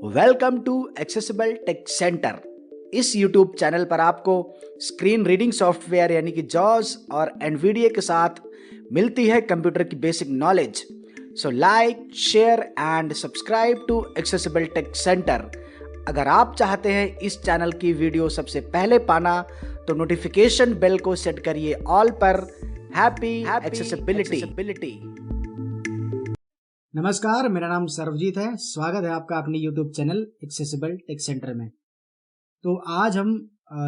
Welcome to accessible tech center. इस YouTube channel पर आपको स्क्रीन रीडिंग सॉफ्टवेयर यानी कि जॉस और एनवीडिया के साथ मिलती है कंप्यूटर की basic knowledge. So like, share and subscribe to accessible tech center. अगर आप चाहते हैं इस चैनल की वीडियो सबसे पहले पाना तो नोटिफिकेशन बेल को सेट करिए ऑल पर। Happy accessibility. नमस्कार, मेरा नाम सर्वजीत है। स्वागत है आपका अपने YouTube channel accessible tech center में। तो आज हम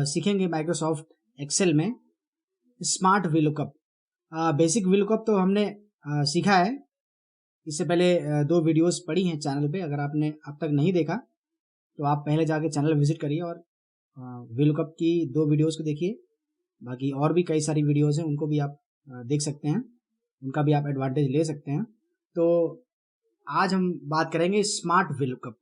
सीखेंगे माइक्रोसॉफ्ट एक्सेल में स्मार्ट वीलुकअप। बेसिक वीलुकअप तो हमने सीखा है, इससे पहले 2 वीडियोस पड़ी हैं चैनल पे। अगर आपने अब तक नहीं देखा तो आप पहले जाके चैनल विजिट करिए और वीलुकअप की 2 वीडियोस को देखिए। बाकी और भी कई सारी वीडियोस हैं, उनको भी आप देख सकते हैं, उनका भी आप एडवांटेज ले सकते हैं। तो आज हम बात करेंगे स्मार्ट वीलुकअप।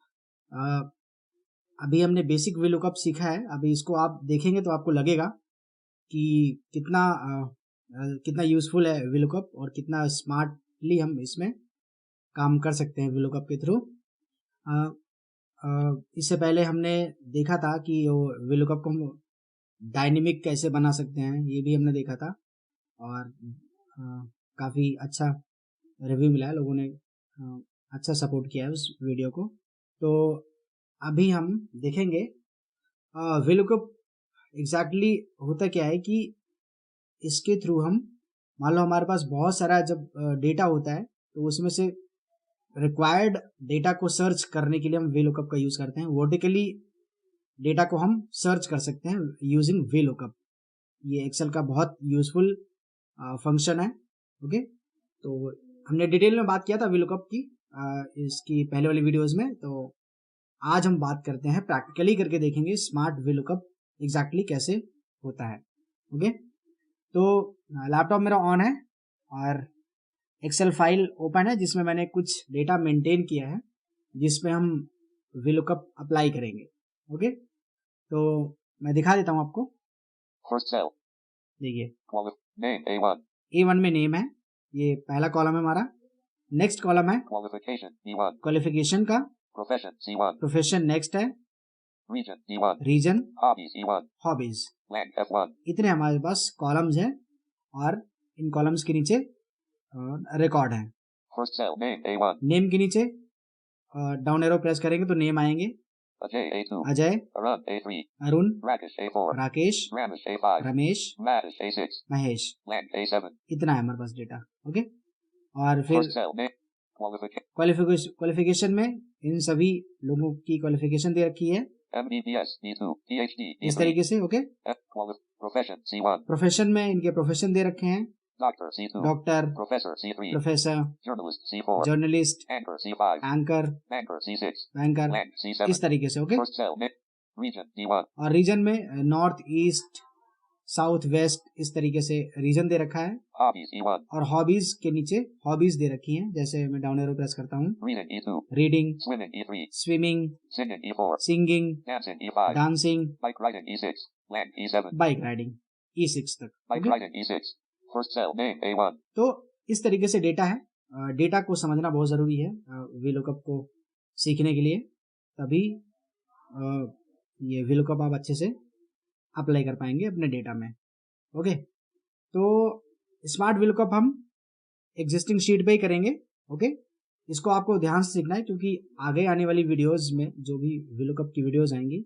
अभी हमने बेसिक वीलुकअप सीखा है, अभी इसको आप देखेंगे तो आपको लगेगा कि कितना यूजफुल है वीलुकअप और कितना स्मार्टली हम इसमें काम कर सकते हैं वीलुकअप के थ्रू। इससे पहले हमने देखा था कि वीलुकअप को हम डायनेमिक कैसे बना सकते हैं, ये भी हमने देखा था और काफ़ी अच्छा रिव्यू मिला है, लोगों ने अच्छा सपोर्ट किया है उस वीडियो को। तो अभी हम देखेंगे वीलुकअप एग्जैक्टली होता क्या है कि इसके थ्रू हम, मान लो हमारे पास बहुत सारा जब डेटा होता है तो उसमें से रिक्वायर्ड डेटा को सर्च करने के लिए हम वीलुकअप का यूज़ करते हैं। वर्टिकली डेटा को हम सर्च कर सकते हैं यूजिंग वीलुकअप। ये एक्सेल का बहुत यूजफुल फंक्शन है। ओके, तो हमने डिटेल में बात किया था वीलुकअप की इसकी पहले वाली वीडियोस में। तो आज हम बात करते हैं, प्रैक्टिकली करके देखेंगे स्मार्ट वीलुकअप एग्जैक्टली कैसे होता है। ओके, तो लैपटॉप मेरा ऑन है और एक्सेल फाइल ओपन है जिसमें मैंने कुछ डेटा मेंटेन किया है जिसमें हम वीलुकअप अप्लाई करेंगे। ओके, तो मैं दिखा देता हूँ आपको। देखिए A1 में नेम है, ये पहला कॉलम है हमारा। नेक्स्ट कॉलम है क्वालिफिकेशन का, प्रोफेशन नेक्स्ट है, रीजन, हॉबीज। इतने हमारे पास कॉलम्स हैं और इन कॉलम्स के नीचे रिकॉर्ड है। नेम के नीचे डाउन एरो प्रेस करेंगे तो नेम आएंगे। अजय, अरुण, राकेश, रमेश, महेश। इतना है हमारे पास डेटा। ओके, और फिर क्वालिफिकेशन में इन सभी लोगों की क्वालिफिकेशन दे रखी है इस तरीके से। ओके, प्रोफेशन में इनके प्रोफेशन दे रखे हैं, डॉक्टर, प्रोफेसर, जर्नलिस्ट, एंकर, इस तरीके से। ओके, और रीजन में नॉर्थ, ईस्ट, साउथ, वेस्ट, इस तरीके से रीजन दे रखा है। और हॉबीज के नीचे हॉबीज दे रखी हैं, जैसे मैं डाउन एरो प्रेस करता हूँ, reading, swimming, singing, dancing, bike riding, E6 तक। तो इस तरीके से डेटा है। डेटा को समझना बहुत जरूरी है वीलुकअप को सीखने के लिए, तभी ये वीलुकअप आप अच्छे से अप्लाई कर पाएंगे अपने डेटा में। ओके, तो स्मार्ट वीलुकअप हम एग्जिस्टिंग शीट पे ही करेंगे। ओके, इसको आपको ध्यान से सीखना है क्योंकि आगे आने वाली वीडियोस में जो भी वीलुकअप की वीडियोस आएंगी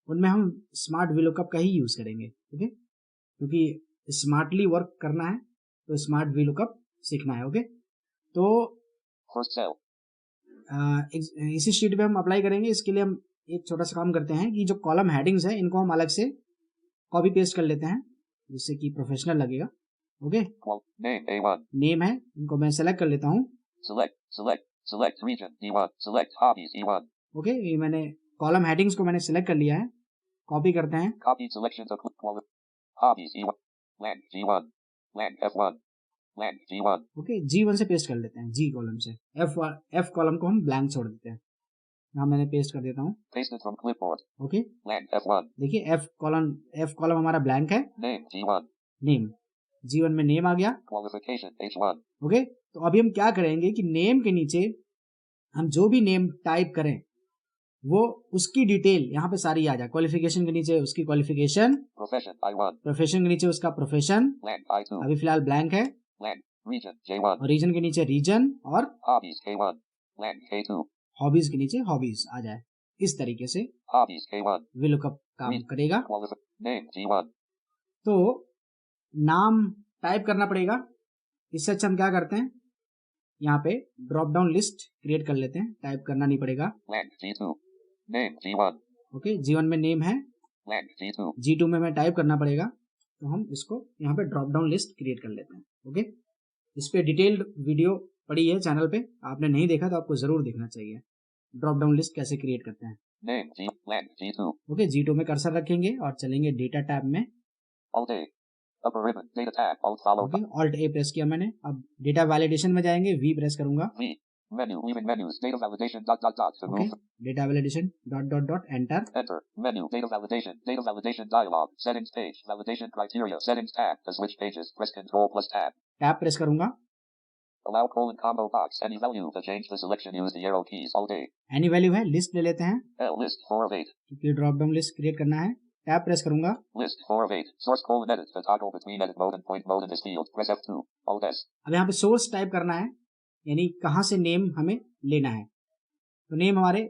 उनमें हम स्मार्ट वीलुकअप का ही यूज करेंगे। ओके, क्योंकि स्मार्टली वर्क करना है तो स्मार्ट वीलुकअप सीखना है। ओके, तो इसी शीट पे हम अप्लाई करेंगे। इसके लिए हम एक छोटा सा काम करते हैं कि जो कॉलम हेडिंग्स है इनको हम अलग से कॉपी पेस्ट कर लेते हैं जिससे कि प्रोफेशनल लगेगा। ओके, नेम है, इनको मैं सेलेक्ट कर लेता हूँ। ओके, ये मैंने कॉलम हेडिंग्स को मैंने सेलेक्ट कर लिया है। कॉपी करते हैं, ओके, G1 से पेस्ट कर लेते हैं, G कॉलम से। F कॉलम को हम ब्लैंक छोड़ देते हैं। यहाँ मैंने पेस्ट कर देता हूँ। ओके, देखिए F कॉलम हमारा ब्लैंक है। नेम, G1 में नेम आ गया। ओके, तो अभी हम क्या करेंगे कि नेम के नीचे हम जो भी नेम टाइप करें वो उसकी डिटेल यहाँ पे सारी आ जाए। क्वालिफिकेशन के नीचे उसकी क्वालिफिकेशन, Profession I1. प्रोफेशन के नीचे उसका प्रोफेशन, Land I2. अभी फिलहाल ब्लैंक है, Land. Region J1. और रीजन के नीचे रीजन, और Hobbies K1. Land K2. Hobbies के नीचे हॉबीज आ जाए। इस तरीके से Hobbies K1. VLOOKUP काम करेगा। Name G1. तो नाम टाइप करना पड़ेगा। इससे अच्छा हम क्या करते हैं, यहाँ पे ड्रॉप डाउन लिस्ट क्रिएट कर लेते हैं, टाइप करना नहीं पड़ेगा। Land G2. Name G1. Okay, G1 में नेम है, Land G2. G2 में हमें टाइप करना पड़ेगा। तो हम इसको यहाँ पे ड्रॉप डाउन लिस्ट क्रिएट कर लेते हैं। ओके, इस पे डिटेल्ड वीडियो पड़ी है चैनल पे, आपने नहीं देखा तो आपको जरूर देखना चाहिए ड्रॉप डाउन लिस्ट कैसे क्रिएट करते हैं। Name G. Land G2. Okay, G2 में कर्सर रखेंगे और चलेंगे डेटा टैब में। Alt A. Upper ribbon. Data tab. Alt follow. Okay, Alt A press किया मैंने। अब डेटा वैलिडेशन में जाएंगे, V प्रेस करूंगा। V. Menu. Leaving menus. Data validation. Dot dot dot. To okay, move. Data validation dot dot dot enter. Enter. Menu. Data validation. Data validation dialog. Settings page. Validation criteria. Settings tab. To switch pages. Press Control plus Tab. Tab press करूंगा। Allow colon combo box. Any value. To change the selection, use the arrow keys. Alt A. Any value है, list ले लेते हैं L. List 4 of 8. क्योंकि drop down list create करना है। Tab press करूंगा। List 4 of 8. Source colon edit. To toggle between edit mode and point mode in this field. Press F2. Alt S. अब यहाँ पे सोर्स टाइप करना है, यानी कहाँ से नेम हमें लेना है। तो नेम हमारे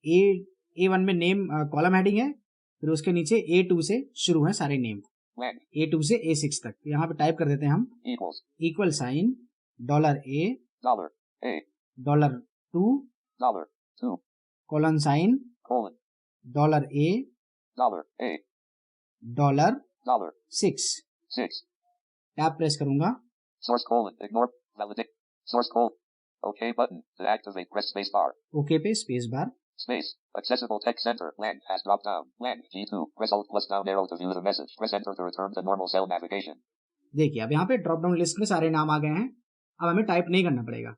A1 में नेम कॉलम हेडिंग है, फिर उसके नीचे A2 से शुरू है सारे नेम, Land. A2 से A6 तक। तो यहाँ पे टाइप कर देते हैं हम Equals. Equal sign $A Dollar. A. $2 Dollar. 2. Colon sign Colon. $A Dollar. A. $6। 6. Tab press करूंगा। Source colon. Ignore. Validate. Source colon. OK button. To activate, press space bar. Okay पे space bar. Space. Accessible text center. Land has dropped down. Land G2. Press Alt plus down arrow to view the message. Press Enter to return to normal cell navigation. देखिए अब यहाँ पे drop down list में सारे नाम आ गए हैं। अब हमें टाइप नहीं करना पड़ेगा।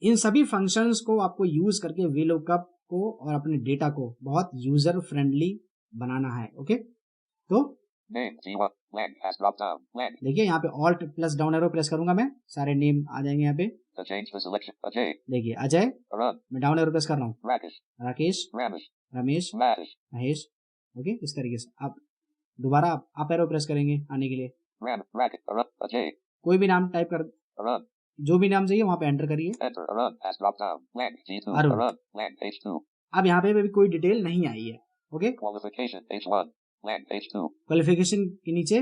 इन सभी फंक्शंस को आपको यूज करके VLOOKUP को और अपने डेटा को बहुत यूजर फ्रेंडली बनाना है। ओके, तो Name G1. Land has dropped down. Land. देखिए यहाँ पे alt plus down arrow press करूंगा मैं, सारे नेम आ जाएंगे यहाँ पे। To change the selection. Ajay. देखिए अजय, Arun. मैं डाउन एरो प्रेस कर रहा हूँ, Rakesh. Rakesh, Ramesh. Ramesh, Matish. Mahesh. Okay, इस तरीके से आप दोबारा अप एरो प्रेस करेंगे आने के लिए। Racket. Arun. Ajay. कोई भी नाम टाइप कर, Arun. जो भी नाम चाहिए वहां पे एंटर करिए। Enter. Arun has dropped down. Land G2. Arun. Arun. Land H2. अब यहाँ पे भी कोई डिटेल नहीं आई है। Okay, Qualification H1. Land H2. Qualification के नीचे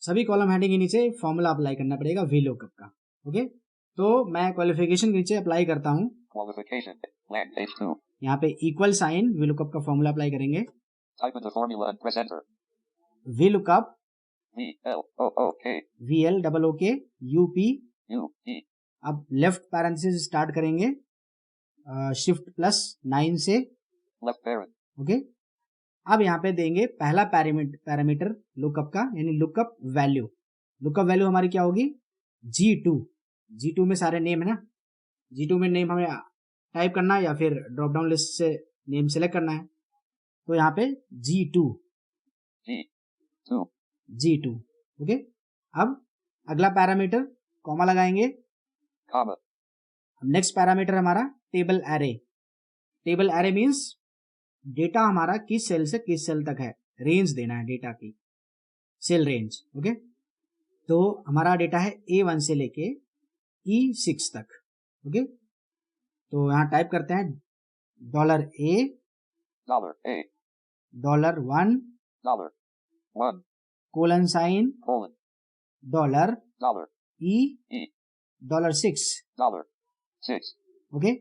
सभी कॉलम हेडिंग के नीचे फॉर्मूला अप्लाई करना पड़ेगा VLOOKUP का। ओके, तो मैं क्वालिफिकेशन के नीचे अप्लाई करता हूँ। Qualification. Land H2. यहाँ पे इक्वल साइन VLOOKUP का फॉर्मूला अप्लाई करेंगे। Type in the formula and press Enter. VLOOKUP V L O O K VLOOK UP। U E. अब लेफ्ट पैरेंथेसिस स्टार्ट करेंगे शिफ्ट प्लस 9 से। Left parent. Okay, अब यहाँ पे देंगे पहला पैरामीटर लुकअप का, यानी लुकअप वैल्यू। लुकअप वैल्यू हमारी क्या होगी, G2 में सारे नेम है ना, G2 में नेम हमें टाइप करना है या फिर ड्रॉप डाउन लिस्ट से नेम सेलेक्ट करना है। तो यहाँ पे G2। ओके, अब अगला पैरामीटर कॉमा लगाएंगे। Comma. नेक्स्ट पैरामीटर हमारा table array. Table array means data हमारा किस सेल से किस सेल तक है, रेंज देना है डेटा की, सेल रेंज। ओके, तो हमारा डेटा है A1 से लेके E6 तक। ओके, तो यहाँ टाइप करते हैं $A A. $1 $1 colon sign colon E E $6। $6 okay,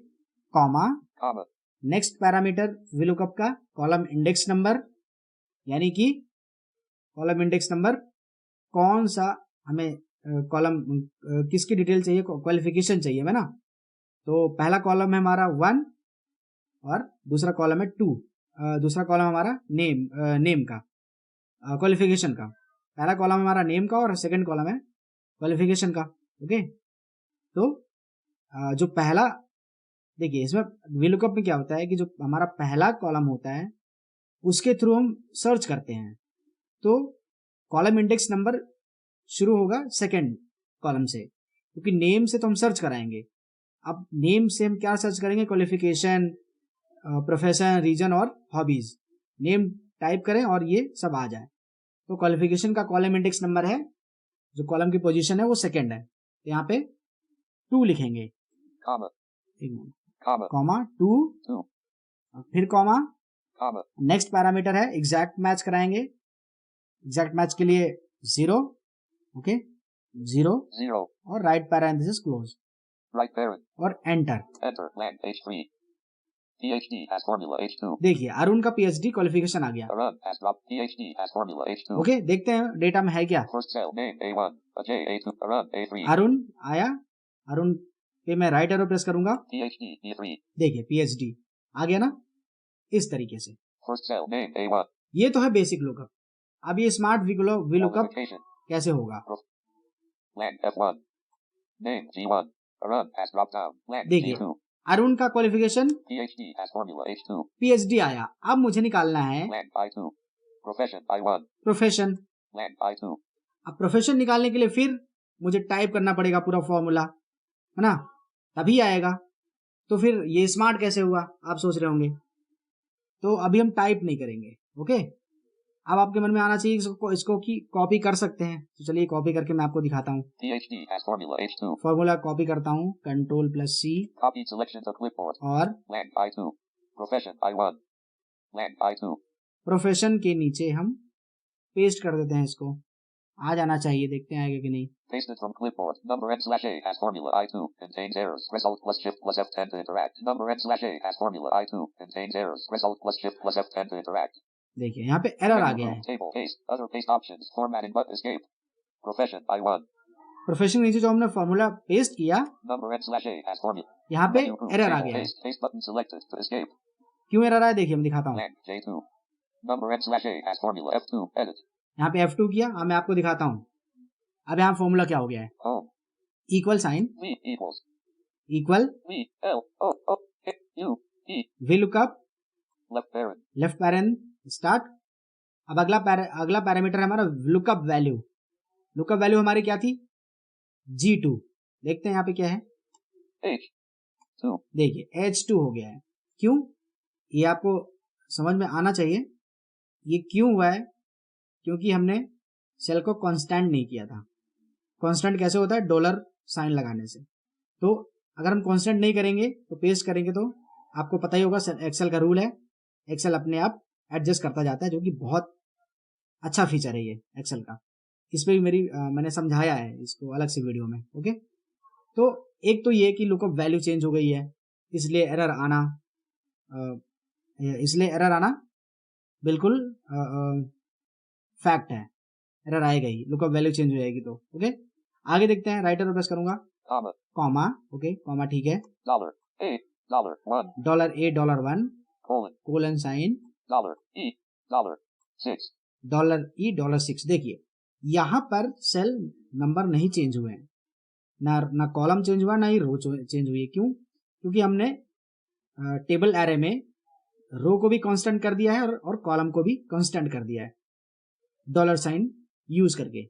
comma comma next parameter VLOOKUP का कॉलम इंडेक्स नंबर, यानी कि कॉलम इंडेक्स नंबर कौन सा हमें कॉलम किसकी डिटेल चाहिए, क्वालिफिकेशन चाहिए है ना। तो पहला कॉलम है हमारा 1 और दूसरा कॉलम है 2। दूसरा कॉलम हमारा नेम का, क्वालिफिकेशन का। पहला कॉलम हमारा नेम का और सेकंड कॉलम है क्वालिफिकेशन का। ओके, तो जो पहला, देखिए इसमें VLOOKUP में क्या होता है कि जो हमारा पहला कॉलम होता है उसके थ्रू हम सर्च करते हैं, तो कॉलम इंडेक्स नंबर शुरू होगा सेकंड कॉलम से, क्योंकि नेम से तो हम सर्च कराएंगे। अब नेम से हम क्या सर्च करेंगे, क्वालिफिकेशन, प्रोफेशन, रीजन और हॉबीज। नेम टाइप करें और ये सब आ जाए। तो क्वालिफिकेशन का कॉलम इंडेक्स नंबर है, जो कॉलम की पोजीशन है वो सेकंड है, तो यहाँ पे 2 लिखेंगे, comma, एक मिनट, comma, कॉमा 2, 2, फिर कॉमा, comma, नेक्स्ट पैरामीटर है एग्जैक्ट मैच कराएंगे, एग्जैक्ट मैच के लिए 0, ओके 0 0, और right parenthesis close right parent, और enter. enter, blank, H3, PhD has formula H2, देखिए अरुण का पीएचडी क्वालिफिकेशन आ गया। Arun has dropped, PhD has formula H2, okay देखते हैं डेटा में है क्या। first cell, name A1, Ajay A2, Arun A3, Arun आया, अरुण पे मैं राइट एरो प्रेस करूंगा, PhD E3, देखिए पीएचडी आ गया ना, इस तरीके से। first cell, name A1, ये तो है बेसिक लुकअप। अब ये स्मार्ट वीलुकअप qualification, कैसे होगा, blank F1, name G1, Arun has dropped down, blank देखिए G2, अरुण का qualification PhD has formula H2, PhD आया। अब मुझे निकालना है blank I2, profession I1, profession. blank I2, अब प्रोफेशन निकालने के लिए फिर मुझे टाइप करना पड़ेगा पूरा फॉर्मूला, है ना, तभी आएगा। तो फिर ये स्मार्ट कैसे हुआ आप सोच रहे होंगे, तो अभी हम टाइप नहीं करेंगे। ओके अब आपके मन में आना चाहिए इसको की कॉपी कर सकते हैं, तो चलिए कॉपी करके मैं आपको दिखाता हूँ। PhD has formula H2, formula copy करता हूँ, Ctrl+C copy selection to clipboard, और blank I2, profession I1, blank I2, profession के नीचे हम पेस्ट कर देते हैं, इसको आ जाना चाहिए, देखते हैं आएगा कि नहीं। pasted from clipboard, number n/A has formula I2, contains errors, result plus shift plus F10 to interact, number n/A has formula I2, contains errors, result plus shift plus F10 to interact. देखिए यहाँ पे error आ Menu गया group, है। table, paste, other paste options, formatting but escape, profession I1, profession के नीचे जो हमने formula paste किया, number n/A has formula, यहाँ पे menu group, एरर आ table, गया है। paste, paste button selected to escape, क्यों एरर आया देखिए, मैं दिखाता हूँ। blank J2, number n/A has formula F2, edit, यहाँ पे F2 किया, अब मैं आपको दिखाता हूँ। अब यहाँ फॉर्मूला क्या हो गया है, home, equal sign, V equals, equal V L O O U E, VLOOKUP, left parent, left parent start. अब अगला पैरामीटर है हमारा लुकअप वैल्यू। लुकअप वैल्यू हमारी क्या थी, G2। देखते हैं यहाँ पे क्या है, H2, देखिए H2 हो गया है। क्यों, ये आपको समझ में आना चाहिए ये क्यों हुआ है, क्योंकि हमने सेल को कांस्टेंट नहीं किया था। कांस्टेंट कैसे होता है, डॉलर साइन लगाने से। तो अगर हम कांस्टेंट नहीं करेंगे तो पेस्ट करेंगे, तो आपको पता ही होगा एक्सेल का रूल है, एक्सेल अपने आप एडजस्ट करता जाता है, जो कि बहुत अच्छा फीचर है ये एक्सेल का। इस पे भी मैंने समझाया है इसको अलग से वीडियो में। ओके तो एक तो ये कि लुकअप वैल्यू चेंज हो गई है, इसलिए एरर आना बिल्कुल फैक्ट है, एरर आएगा ही, लुकअप वैल्यू चेंज हो जाएगी तो। ओके आगे देखते हैं, राइट एरो प्रेस करूंगा, comma, कॉमा, ओके कॉमा ठीक है, $A, $1, $A $1 colon, colon sign, $E, $6, $E $6। देखिए यहाँ पर सेल नंबर नहीं चेंज हुए हैं, ना कॉलम चेंज हुआ, ना ही रो चेंज हुई है। क्यों, क्योंकि हमने टेबल एरे में रो को भी कांस्टेंट कर दिया है और कॉलम को भी कांस्टेंट कर दिया है $साइन यूज करके।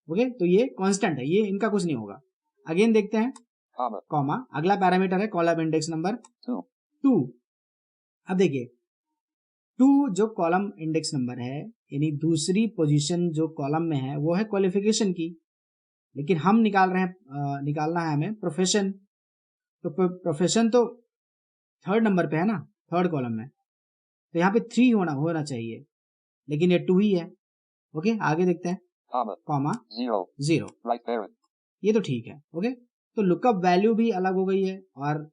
ओके तो ये कांस्टेंट है, ये इनका कुछ नहीं होगा। अगेन देखते हैं, comma, कॉमा, अगला पैरामीटर है कॉलम इंडेक्स नंबर 2। अब देखिए 2 जो कॉलम इंडेक्स नंबर है, यानी दूसरी पोजीशन जो कॉलम में है वो है क्वालिफिकेशन की, लेकिन हम निकालना है हमें प्रोफेशन। तो प्रोफेशन तो थर्ड नंबर पे है ना, थर्ड कॉलम में, तो यहाँ पे 3 होना चाहिए, लेकिन ये 2 ही है। ओके आगे देखते हैं, comma, कॉमा 0, 0, right parent, ये तो ठीक है। ओके तो लुकअप वैल्यू भी अलग हो गई है और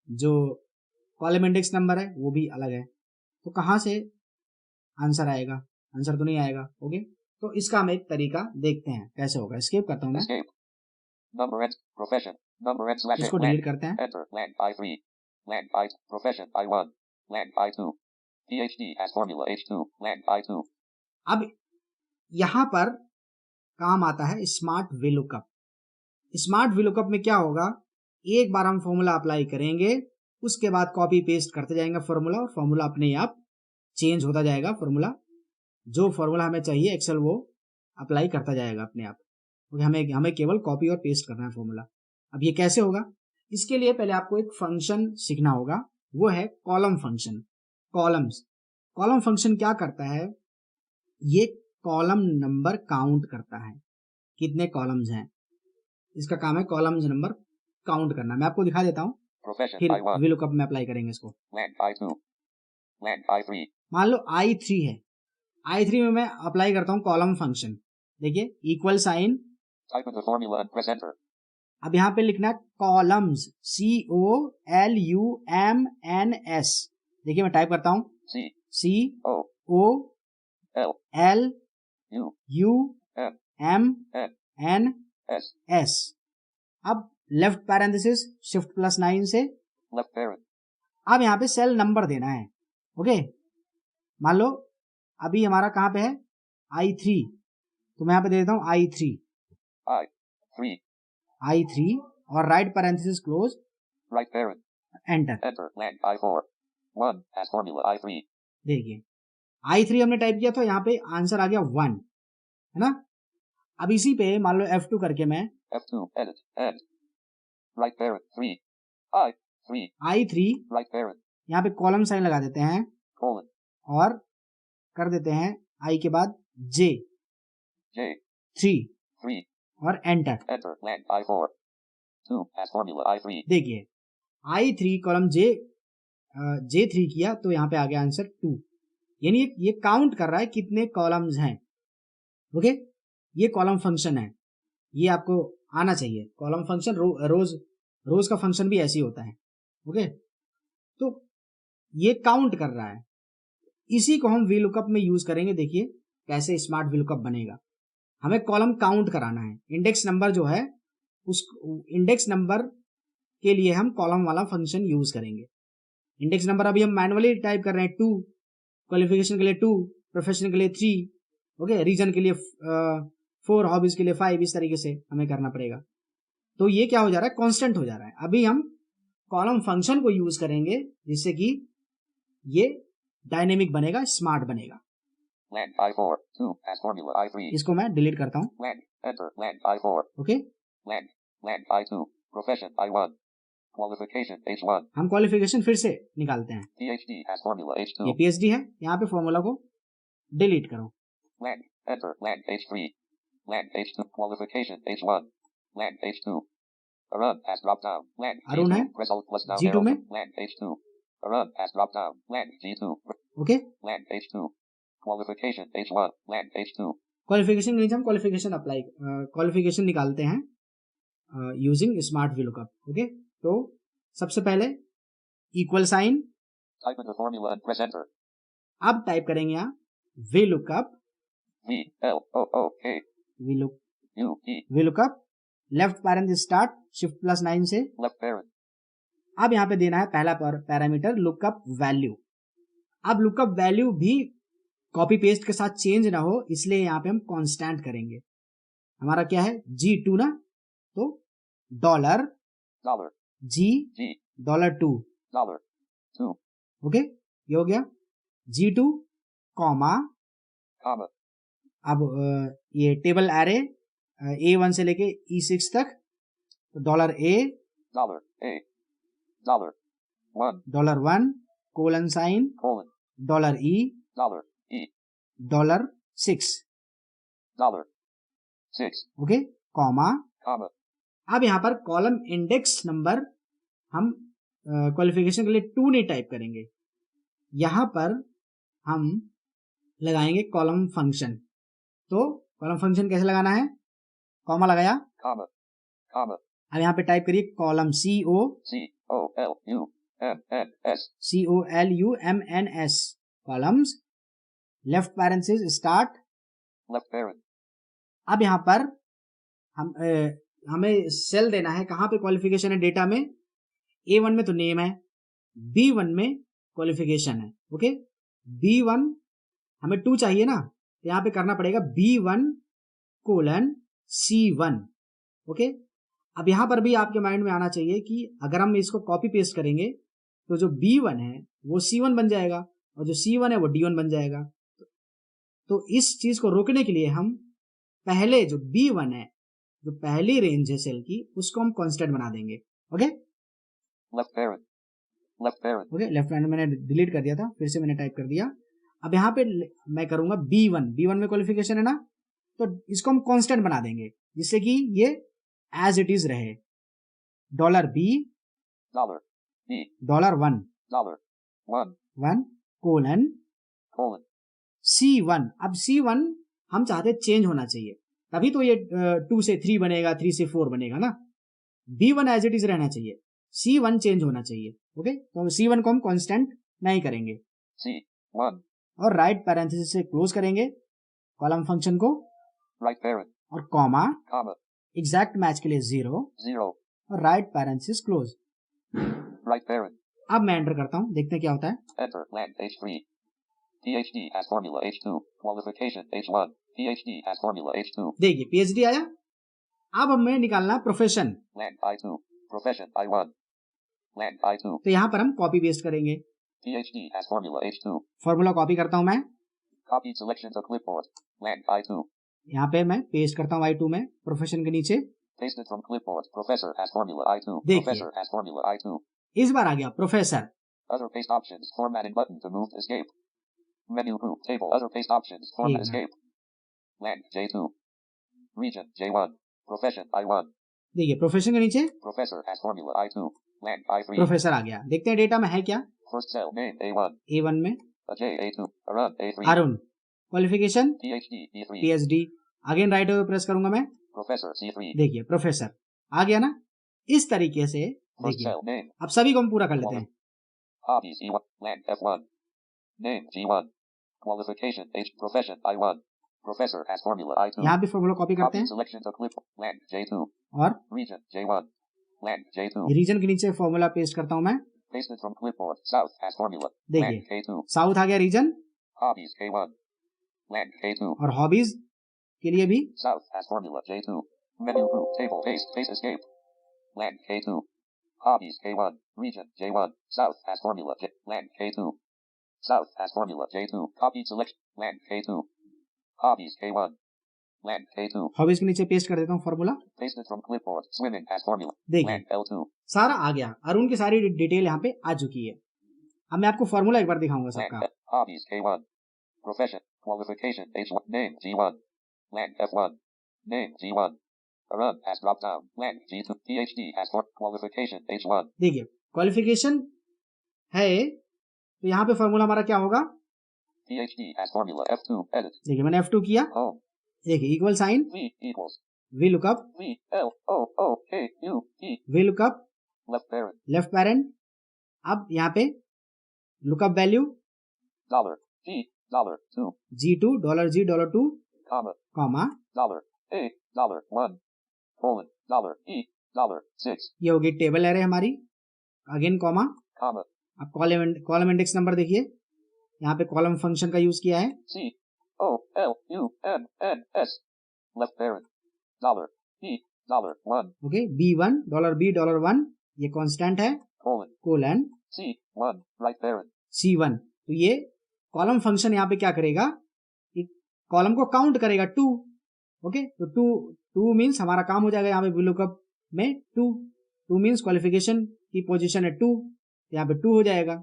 जो कॉलम इंडेक्स नंबर है वो भी अलग है, तो कहाँ से आंसर आएगा, आंसर तो नहीं आएगा। ओके तो इसका हम एक तरीका देखते हैं कैसे होगा, स्किप करता हूँ मैं, escape, number n, profession, number n/A, इसको blank, डिलीट करते हैं। enter, blank I3, blank I, profession I1, blank I2, PhD has formula H2, blank I2, अब यहां पर काम आता है स्मार्ट VLOOKUP। स्मार्ट VLOOKUP में क्या होगा, एक बार हम फॉर्मूला अप्लाई करेंगे, उसके बाद कॉपी पेस्ट करते जाएंगे फॉर्मूला, और फॉर्मूला अपने आप चेंज होता जाएगा। फॉर्मूला जो फॉर्मूला हमें चाहिए एक्सेल वो अप्लाई करता जाएगा अपने आप, क्योंकि हमें केवल कॉपी और पेस्ट करना है फॉर्मूला। अब ये कैसे होगा, इसके लिए पहले आपको एक फंक्शन सीखना होगा, वो है कॉलम फंक्शन। कॉलम फंक्शन क्या करता है, ये कॉलम नंबर काउंट करता है, कितने कॉलम्स हैं, इसका काम है कॉलम्स नंबर काउंट करना। मैं आपको दिखा देता हूं, Profession फिर I1. VLOOKUP में अप्लाई करेंगे इसको। Land I2. Land I3. मान लो I3 है, I3 में मैं अप्लाई करता हूं कॉलम फंक्शन। देखिए equal sign, Type in the formula and press enter. अब यहाँ पे लिखना है कॉलम्स, COLUMNS। देखिए मैं टाइप करता हूं C O L U N COLUMNS। अब लेफ्ट पैरेंथेसिस शिफ्ट +9 से, left parent अब यहाँ पे सेल नंबर देना है। ओके, मान लो अभी हमारा कहाँ पे है I3, तो मैं यहाँ पे दे देता हूँ I3 और right parenthesis close, right parent enter. enter land I4 1 as formula I3 देखिए I3 हमने टाइप किया तो यहाँ पे आंसर आ गया 1, है ना। अब इसी पे मान लो F2 करके मैं F2 edit and right parent 3 I3 right parent यहाँ पे कॉलम साइन लगा देते हैं colon और कर देते हैं I के बाद J 3 और enter. enter land I4 2 as formula I3 देखिए I3 कॉलम J3 किया तो यहाँ पे आ गया आंसर 2, यानी ये काउंट कर रहा है कितने कॉलम्स हैं। ओके, ये कॉलम फंक्शन है, ये आपको आना चाहिए। कॉलम फंक्शन रोज का फंक्शन भी ऐसे ही होता है। ओके, तो ये काउंट कर रहा है, इसी को हम VLOOKUP में यूज करेंगे। देखिए कैसे स्मार्ट VLOOKUP बनेगा। हमें कॉलम काउंट कराना है, इंडेक्स नंबर जो है उस इंडेक्स नंबर के लिए हम कॉलम वाला फंक्शन यूज करेंगे। इंडेक्स नंबर अभी हम मैनुअली टाइप कर रहे हैं 2, क्वालिफिकेशन के लिए 2, प्रोफेशन के लिए 3, ओके, रीजन के लिए 4, हॉबीज के लिए 5, इस तरीके से हमें करना पड़ेगा। तो ये क्या हो जा रहा है, कांस्टेंट हो जा रहा है। अभी हम कॉलम फंक्शन को यूज करेंगे जिससे कि ये डायनेमिक बनेगा, स्मार्ट बनेगा। land I4 2 as formula I3 इसको मैं डिलीट करता हूं। land enter land I4 okay, land I2 profession I1 qualification H1 हम क्वालिफिकेशन फिर से निकालते हैं। PhD as formula H2 ये PhD है, यहाँ पे फॉर्मूला को डिलीट करो। land enter land H3 land H2 qualification H1 land H2 Arun as drop down land Arun है, G2 result plus down G2 arrow में land H2 Arun as drop down land G2 okay, land H2 qualification H1 land H2 qualification के नीचे हम qualification निकालते हैं using smart VLOOKUP। Okay, तो सबसे पहले equal sign, type in the formula and press enter अब टाइप करेंगे यहाँ VLOOKUP VLOOKUP left parenthesis start shift +9 से, left parent अब यहाँ पे देना है पहला पैरामीटर लुकअप वैल्यू। अब लुकअप वैल्यू भी कॉपी पेस्ट के साथ चेंज ना हो, इसलिए यहाँ पे हम कांस्टेंट करेंगे। हमारा क्या है G2 ना, तो $G $2 ओके, ये हो गया G2 कॉमा, अब ये टेबल एरे A1 से लेके E6 तक, तो $1 कोलन साइन $6 ओके, कॉमा, अब यहाँ पर कॉलम इंडेक्स नंबर हम क्वालिफिकेशन के लिए 2 नहीं टाइप करेंगे, यहाँ पर हम लगाएंगे कॉलम फंक्शन। तो कॉलम फंक्शन कैसे लगाना है, कॉमा लगाया, अब यहाँ पे टाइप करिए column COLUMNS columns, left parenthesis start, अब यहाँ पर हमें सेल देना है, कहाँ पे क्वालिफिकेशन है डेटा में, A1 में तो नेम है, B1 में क्वालिफिकेशन है। ओके, B1 हमें 2 चाहिए ना, तो यहाँ पे करना पड़ेगा B1:C1। ओके, अब यहाँ पर भी आपके माइंड में आना चाहिए कि अगर हम इसको कॉपी पेस्ट करेंगे तो जो B1 है वो C1 बन जाएगा और जो C1 है वो D1 बन जाएगा। तो इस चीज को रोकने के लिए हम पहले जो B1 है, जो पहली रेंज है सेल की, उसको हम कांस्टेंट बना देंगे। Okay, Left parent. Left parent. Okay, left parent मैंने डिलीट कर दिया था, फिर से मैंने टाइप कर दिया। अब यहाँ पे मैं करूंगा B1 में क्वालिफिकेशन है ना, तो इसको हम कांस्टेंट बना देंगे जिससे कि ये एज इट इज रहे। $B Dollar. B. $1 Dollar. 1. 1 colon Colon. C1। अब C1 हम चाहते चेंज होना चाहिए, तभी तो ये 2 से 3 बनेगा, 3 से 4 बनेगा ना। B1 एज इट इज रहना चाहिए, C1 चेंज होना चाहिए। ओके, तो C1 को हम कांस्टेंट नहीं करेंगे C1. और राइट पैरेंथेसिस से क्लोज करेंगे कॉलम फंक्शन को, Right parent. और कॉमा Comma. एग्जैक्ट मैच के लिए 0 0. और right parenthesis close. Right parent. अब मैं एंटर करता हूं, देखते हैं क्या होता है। Enter. Land H3. PhD as formula H2. Qualification H1. PhD as formula H2. देखिए PhD आया। अब हमें निकालना है profession, Land I2. Profession I1. Land I2. तो यहाँ पर हम कॉपी पेस्ट करेंगे। PhD as formula H2. Formula copy करता हूं मैं, Copy selection to clipboard. Land I2. यहाँ पे मैं पेस्ट करता हूँ I2 में, प्रोफेशन के नीचे। Pasted from clipboard. Professor as formula I2. देखिए। Professor as formula I2. इस बार आ गया professor. Other paste options. Formatting button to move escape. Menu group table. Other paste options. Format ठीक है। escape. Land J2. Region J1. Profession I1. देखिए profession के नीचे Professor as formula I2. Land I3. Professor आ गया। देखते हैं data में है क्या। First cell name A1. A1 में Ajay A2. Arun A3. Arun, qualification PhD B3. PhD। Again right over press करूंगा मैं, Professor C3. देखिए प्रोफेसर आ गया ना। इस तरीके से First देखिए, cell name. अब सभी को हम पूरा कर लेते हैं। Hobbies E1. Land F1. Name G1. Qualification H. Profession I1. Professor as formula I2. यहाँ भी फॉर्मूला कॉपी करते Copy हैं selection to clip. Land J2. और Region J1. Land J2. Reason के नीचे फॉर्मूला पेस्ट करता हूँ मैं। Pasted from clipboard. South as formula. देखिए Land K2. साउथ आ गया reason, Hobbies K1. Land K2. और हॉबीज के लिए भी South as formula J2. Menu group table paste face escape. Land K2. Hobbies K1. Region J1. South as formula J. Land K2. South as formula J2. Copy selection. Land K2. Hobbies K1. Land K2. Hobbies के नीचे paste कर देता हूँ formula. Pasted from clipboard. Swimming as formula. देखिए Land L2. सारा आ गया, अरुण की सारी डिटेल यहाँ पे आ चुकी है। अब मैं आपको फॉर्मूला एक बार दिखाऊंगा Land सबका। F. Hobbies K1. Profession. Qualification H1. Name G1. Land F1. Name G1. Arun as drop down. Land G2. PhD as for qualification H1. देखिए क्वालिफिकेशन है, तो यहाँ पे फॉर्मूला हमारा क्या होगा। PhD as formula F2. Edit. देखिए मैंने F2 किया, Home. देखिए equal sign, V equals. V lookup, V L O O K U E. V lookup, Left parent. Left parent. अब यहाँ पे lookup value Dollar. G. $2. G2 $G $2 Comma. Comma, Dollar. A. $1. Colon. Dollar. E. $6. ये होगी table array हमारी, again comma. Comma. अब column index number देखिए, यहाँ पे कॉलम फंक्शन का यूज किया है। C. O. L. U. N. N. S. Left parent. Dollar. E. $1. Okay, B1 $B$1 ये कांस्टेंट है, Colon. Colon C1. Right parent. C1। तो ये कॉलम फंक्शन यहाँ पे क्या करेगा, कॉलम को काउंट करेगा 2। ओके, तो 2 मीन्स हमारा काम हो जाएगा यहाँ पे VLOOKUP में 2 मीन्स क्वालिफिकेशन की पोजीशन है 2, यहाँ पे 2 हो जाएगा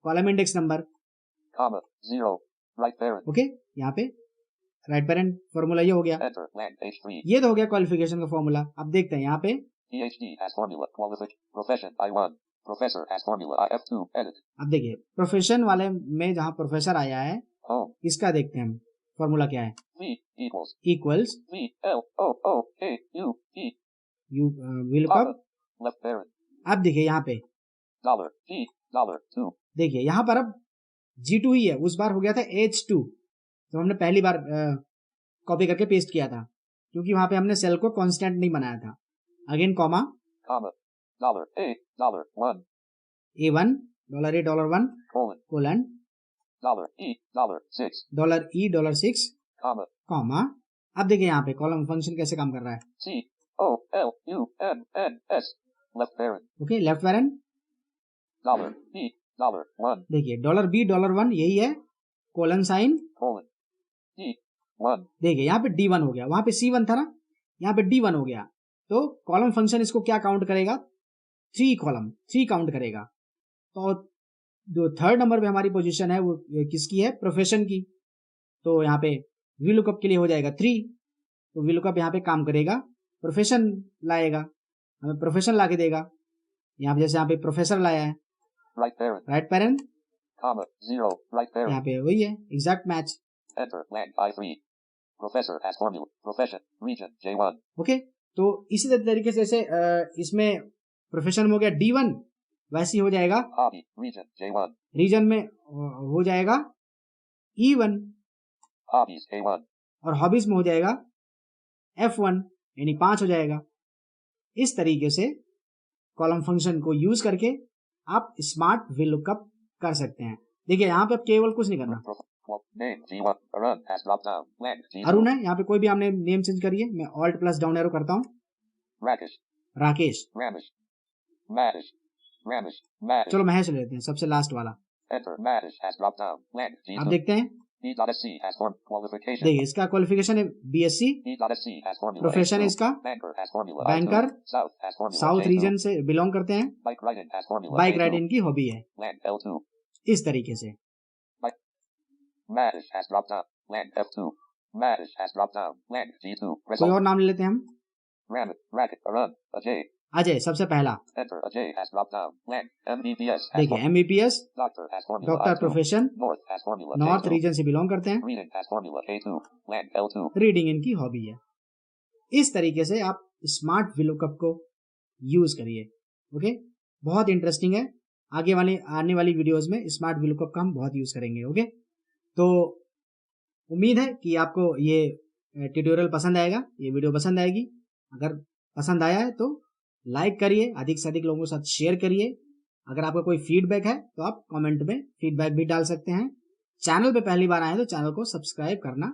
column index number. Comma. 0. Right parent. Okay, यहाँ पे राइट पेरेंट फॉर्मूला ये हो गया। Enter. Land H3. ये तो हो गया क्वालिफिकेशन का फॉर्मूला। अब देखते हैं यहाँ पे PhD as formula. Qualification. Profession I1. Professor as formula IF2. Edit. अब देखिए प्रोफेशन वाले में जहाँ प्रोफेसर आया है, Home. इसका देखते हैं हम फॉर्मूला क्या है। V equals. Equals V L O O K U E. VLOOKUP। Comma. Left parent. अब देखिए यहाँ पे, Dollar. G. $2. देखिए यहाँ पर अब G2 ही है, उस बार हो गया था H2, तो हमने पहली बार कॉपी करके पेस्ट किया था क्योंकि वहां पे हमने सेल को कांस्टेंट नहीं बनाया था। Again comma, Comma. Dollar. A. $1. A1 $A$1 Colon. Colon Dollar. E. $6. $E$6 Comma. Comma. अब देखिए यहाँ पे कॉलम फंक्शन कैसे काम कर रहा है। C. O. L. U. N. N. S. Left parent. Okay, left parent. Dollar. E. $1. देखिए $B$1 यही है, कोलन साइन। Colon. D. 1. देखिए यहाँ पे D1 हो गया, वहां पे C1 था ना, यहाँ पे D1 हो गया, तो कॉलम फंक्शन इसको क्या काउंट करेगा, 3 कॉलम, 3 काउंट करेगा। तो जो थर्ड नंबर पे हमारी पोजीशन है वो किसकी है, प्रोफेशन की। तो यहाँ पे VLOOKUP के लिए हो जाएगा 3, तो VLOOKUP यहाँ पे काम करेगा, प्रोफेशन लाएगा, हमें प्रोफेशन ला के देगा। यहाँ पे जैसे यहाँ पे प्रोफेसर लाया है, right parent, comma, 0, right parent, यहाँ पे वही है, exact match. enter, blank, I3, professor as formula, profession, region, J1, okay, तो इसी तरीके से जैसे इसमें प्रोफेशन में हो गया D1, वैसे ही हो जाएगा hobby, region, J1, रीजन में हो जाएगा E1, hobbies, A1, और हॉबीज में हो जाएगा F1, यानी 5 हो जाएगा। इस तरीके से कॉलम फंक्शन को यूज करके आप स्मार्ट VLOOKUP कर सकते हैं। देखिए यहाँ पे केवल कुछ नहीं करना, name, G1, Arun as drop down, blank, G2, Arun है, यहाँ पे कोई भी हमने नेम चेंज करिए, मैं ऑल्ट प्लस डाउन एरो करता हूँ, Rakesh, Rakesh. Ramesh, Madish, Ramesh, Madish, चलो महेश ले लेते हैं, सबसे लास्ट वाला। enter, Madish as drop down, blank, आप G2, देखते हैं, B.SC as form, qualification, देखिए इसका क्वालिफिकेशन है BSc, B.SC as formula, profession है A2, इसका banker as formula, banker, I2, South as formula, south J2, region से बिलोंग करते हैं, bike riding as formula, bike J2, riding की हॉबी है। blank, L2, इस तरीके से Madish as drop down, blank, F2, Madish as drop down, blank, G2, कोई result, और नाम ले लेते हैं हम, Ramet, Racket, Arun, Ajay, Ajay सबसे पहला। enter, Ajay as drop down, blank, MBBS as देखिए formula, MBBS, doctor as formula, doctor I2, profession, North as formula, north J2, region से बिलोंग करते हैं, reading as formula, A2, blank, L2, reading इनकी hobby है। इस तरीके से आप स्मार्ट VLOOKUP को यूज करिए। ओके, बहुत इंटरेस्टिंग है, आने वाली वीडियोस में स्मार्ट VLOOKUP का हम बहुत यूज करेंगे। ओके, तो उम्मीद है कि आपको ये ट्यूटोरियल पसंद आएगा, ये वीडियो पसंद आएगी। अगर पसंद आया है तो लाइक करिए, अधिक से अधिक लोगों के साथ शेयर करिए। अगर आपका कोई फीडबैक है तो आप कमेंट में फीडबैक भी डाल सकते हैं। चैनल पे पहली बार आए तो चैनल को सब्सक्राइब करना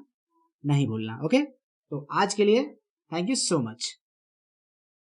नहीं भूलना। ओके, तो आज के लिए थैंक यू सो मच।